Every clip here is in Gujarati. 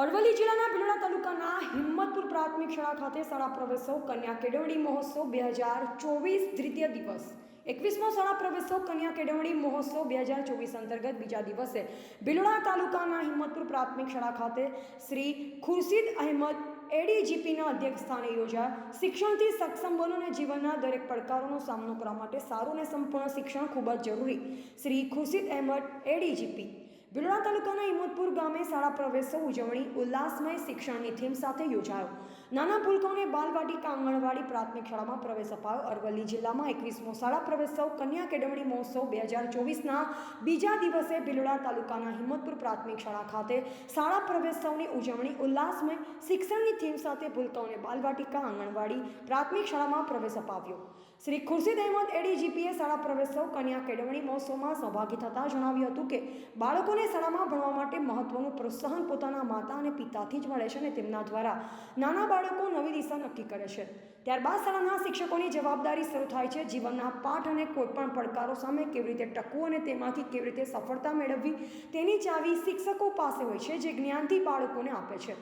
અરવલ્લી જિલ્લાના ભિલોડા તાલુકાના હિંમતપુર પ્રાથમિક શાળા ખાતે શાળા પ્રવેશોત્સવ કન્યા કેળવણી મહોત્સવ 2024 દ્વિતીય દિવસ 21મો શાળા પ્રવેશોત્સવ કન્યા કેળવણી મહોત્સવ 2024 અંતર્ગત બીજા દિવસે ભિલોડા તાલુકાના હિંમતપુર પ્રાથમિક શાળા ખાતે શ્રી ખુરશીદ અહેમદ એડીજીપીના અધ્યક્ષસ્થાને યોજાયા। શિક્ષણથી સક્ષમ બનો અને જીવનના દરેક પડકારોનો સામનો કરવા માટે સારું અને સંપૂર્ણ શિક્ષણ ખૂબ જ જરૂરી। શ્રી ખુરશીદ અહેમદ એડીજીપી ભિલોડા તાલુકાના હિંમતપુર ગામે શાળા પ્રવેશોત્સવ ઉજવણી ઉલ્લાસમય શિક્ષણની થીમ સાથે યોજાયો। નાના ભૂલકાઓને બાલવાટિકા આંગણવાડી પ્રાથમિક શાળામાં પ્રવેશ અપાયો। અરવલ્લી જિલ્લામાં 21મો શાળા પ્રવેશોત્સવ કન્યા કેળવણી મહોત્સવ 2024ના બીજા દિવસે ભિલોડા તાલુકાના હિંમતપુર પ્રાથમિક શાળા ખાતે શાળા પ્રવેશોત્સવની ઉજવણી ઉલ્લાસમય શિક્ષણની થીમ સાથે ભૂલકાઓને બાલવાટિકા આંગણવાડી પ્રાથમિક શાળામાં પ્રવેશ અપાવ્યો। શ્રી ખુરશીદ અહેમદ એડીજીપીએ શાળા પ્રવેશોત્સવ કન્યા કેળવણી મહોત્સવમાં સહભાગી થતાં જણાવ્યું હતું કે બાળકોને શાળામાં ભણવા માટે મહત્વનું પ્રોત્સાહન પોતાના માતા અને પિતાથી જ મળે છે અને તેમના દ્વારા નાના બાળકો નવી દિશા નક્કી કરે છે। ત્યારબાદ શાળાના શિક્ષકોની જવાબદારી શરૂ થાય છે। જીવનના પાઠ અને કોઈપણ પડકારો સામે કેવી રીતે ટકવું અને તેમાંથી કેવી રીતે સફળતા મેળવવી તેની ચાવી શિક્ષકો પાસે હોય છે, જે જ્ઞાનથી બાળકોને આપે છે।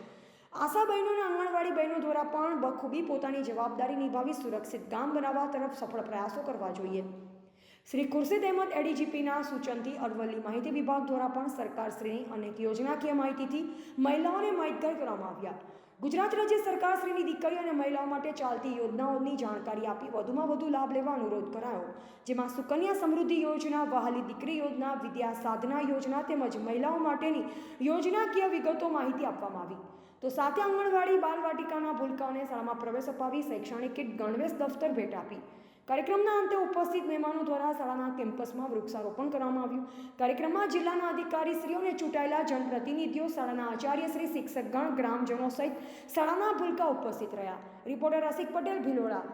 આશા બહેનો અને આંગણવાડી બહેનો દ્વારા પણ બખૂબી પોતાની જવાબદારી નિભાવી સુરક્ષિત ગામ બનાવવા તરફ સફળ પ્રયાસો કરવા જોઈએ। શ્રી ખુરશીદ અહેમદ એડીજીપીના સૂચનથી અરવલ્લી માહિતી વિભાગ દ્વારા પણ સરકારશ્રીની અનેક યોજનાકીય માહિતીથી મહિલાઓને માહિતગાર કરવામાં આવ્યા। ગુજરાત રાજ્ય સરકારશ્રીની દીકરીઓ અને મહિલાઓ માટે ચાલતી યોજનાઓની જાણકારી આપી વધુમાં વધુ લાભ લેવા અનુરોધ કરાયો, જેમાં સુકન્યા સમૃદ્ધિ યોજના, વહાલી દીકરી યોજના, વિદ્યા સાધના યોજના તેમજ મહિલાઓ માટેની યોજનાકીય વિગતો માહિતી આપવામાં આવી। તો સાથે આંગણવાડી બાલવાટિકાના ભૂલકાઓને શાળામાં પ્રવેશ અપાવી શૈક્ષણિક કીટ, ગણવેશ, દફતર ભેટ આપી। કાર્યક્રમના અંતે ઉપસ્થિત મહેમાનો દ્વારા શાળાના કેમ્પસમાં વૃક્ષારોપણ કરવામાં આવ્યું। કાર્યક્રમમાં જિલ્લાના અધિકારીશ્રીઓ અને ચૂંટાયેલા જનપ્રતિનિધિઓ, શાળાના આચાર્યશ્રી, શિક્ષકગણ, ગ્રામજનો સહિત શાળાના ભૂલકા ઉપસ્થિત રહ્યા। રિપોર્ટર રસિક પટેલ, ભિલોડા।